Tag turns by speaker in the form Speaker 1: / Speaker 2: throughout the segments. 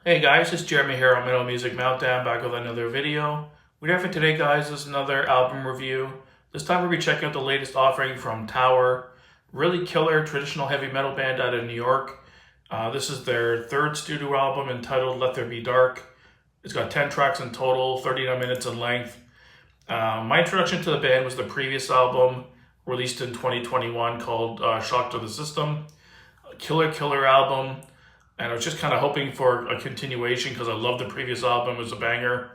Speaker 1: Hey guys, it's Jeremy here on Metal Music Meltdown, back with another video. What we have for today, guys, is another album review. This time we'll be checking out the latest offering from Tower. Really killer traditional heavy metal band out of New York. This is their third studio album entitled Let There Be Dark. It's got 10 tracks in total, 39 minutes in length. My introduction to the band was the previous album, released in 2021, called Shock to the System. A killer album. And I was just kind of hoping for a continuation because I love the previous album. It was a banger.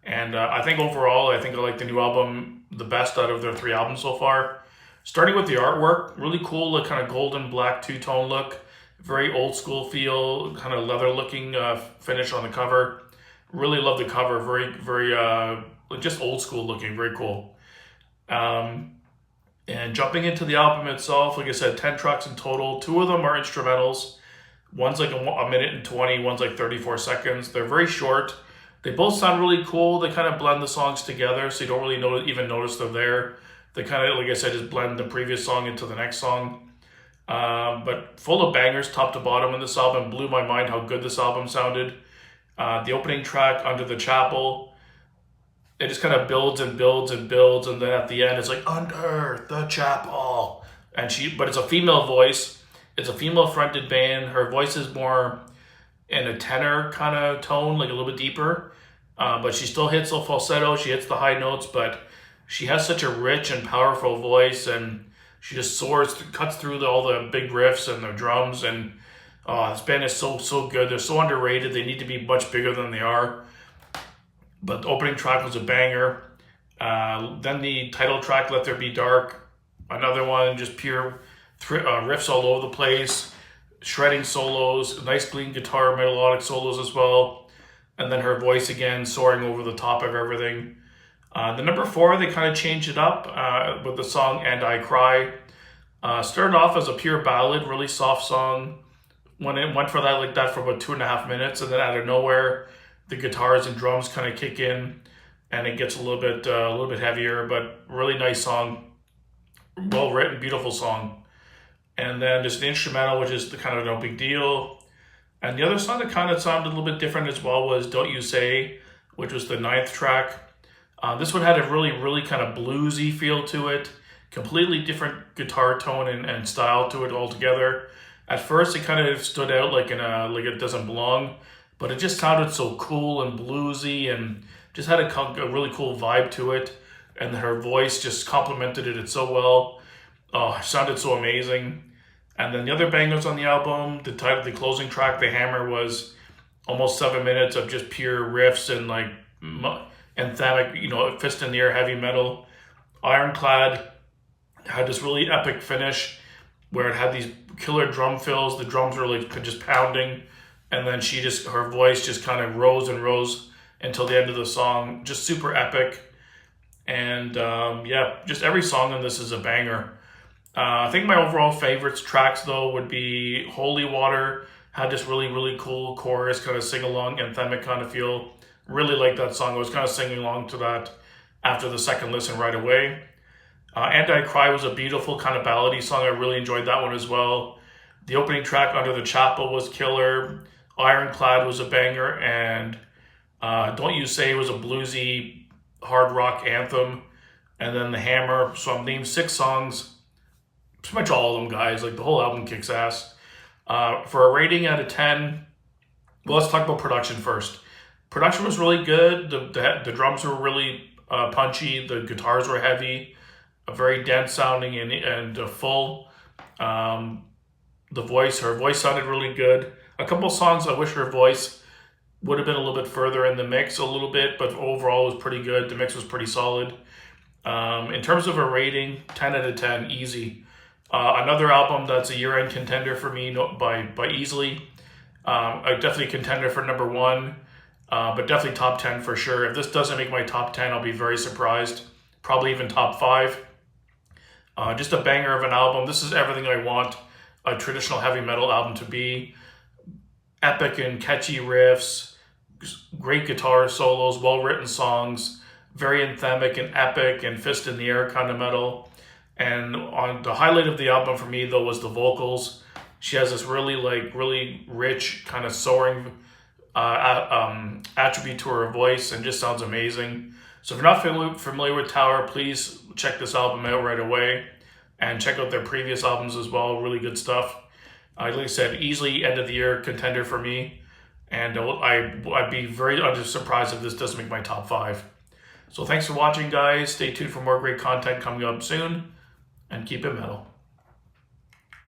Speaker 1: And I think overall, I like the new album the best out of their three albums so far. Starting with the artwork, really cool, like kind of golden black two-tone look. Very old school feel, kind of leather looking finish on the cover. Really love the cover, very just old school looking, very cool. And jumping into the album itself, like I said, 10 tracks in total. Two of them are instrumentals. One's like a minute and 20, one's like 34 seconds. They're very short. They both sound really cool. They kind of blend the songs together, so you don't really even notice they're there. They kind of, like I said, just blend the previous song into the next song. But full of bangers, top to bottom in this album. Blew my mind how good this album sounded. The opening track, Under the Chapel, it just kind of builds and builds and builds, and then at the end, it's like, Under the Chapel. But it's a female voice. It's a female-fronted band. Her voice is more in a tenor kind of tone, like a little bit deeper. But she still hits the falsetto. She hits the high notes, but she has such a rich and powerful voice, and she just soars, cuts through all the big riffs and the drums. And this band is so good. They're so underrated. They need to be much bigger than they are. But the opening track was a banger. Then the title track, Let There Be Dark, another one, just pure riffs all over the place, shredding solos, nice clean guitar, melodic solos as well, and then her voice again soaring over the top of everything. The number 4, they kind of changed it up with the song And I Cry. Started off as a pure ballad, really soft song. When it went for that like that for about 2.5 minutes, and then out of nowhere, the guitars and drums kind of kick in, and it gets a little bit heavier, but really nice song, well written, beautiful song. And then just the instrumental, which is the kind of no big deal. And the other song that kind of sounded a little bit different as well was Don't You Say, which was the 9th track. This one had a really kind of bluesy feel to it. Completely different guitar tone and style to it altogether. At first, it kind of stood out like it doesn't belong, but it just sounded so cool and bluesy and just had a really cool vibe to it. And her voice just complemented it so well. Oh, it sounded so amazing. And then the other bangers on the album, the closing track, The Hammer, was almost 7 minutes of just pure riffs and like anthemic, fist in the air heavy metal. Ironclad had this really epic finish where it had these killer drum fills. The drums were like just pounding, and then her voice just kind of rose and rose until the end of the song. Just super epic. And just every song on this is a banger. I think my overall favorites tracks though would be Holy Water. Had this really cool chorus, kind of sing along, anthemic kind of feel. Really like that song. I was kind of singing along to that after the second listen right away. And I Cry was a beautiful kind of ballady song. I really enjoyed that one as well. The opening track, Under the Chapel, was killer. Ironclad was a banger, and Don't You Say was a bluesy hard rock anthem. And then The Hammer. So I've named 6 songs. Pretty much all of them, guys. Like the whole album kicks ass. For a rating out of 10, well, let's talk about production first. Production was really good. The drums were really punchy. The guitars were heavy, very dense sounding and full. Her voice sounded really good. A couple songs, I wish her voice would have been a little bit further in the mix a little bit, but overall it was pretty good. The mix was pretty solid. In terms of a rating, 10 out of 10, easy. Another album that's a year-end contender for me by easily. Definitely a contender for number 1, but definitely top 10 for sure. If this doesn't make my top 10, I'll be very surprised. Probably even top 5. Just a banger of an album. This is everything I want a traditional heavy metal album to be. Epic and catchy riffs, great guitar solos, well-written songs, very anthemic and epic and fist in the air kind of metal. And on the highlight of the album for me though was the vocals. She has this really rich kind of soaring attribute to her voice and just sounds amazing. So if you're not familiar with Tower, please check this album out right away and check out their previous albums as well. Really good stuff. Like I said, easily end of the year contender for me. And I'd be very surprised if this doesn't make my top 5. So thanks for watching, guys. Stay tuned for more great content coming up soon. And keep it metal.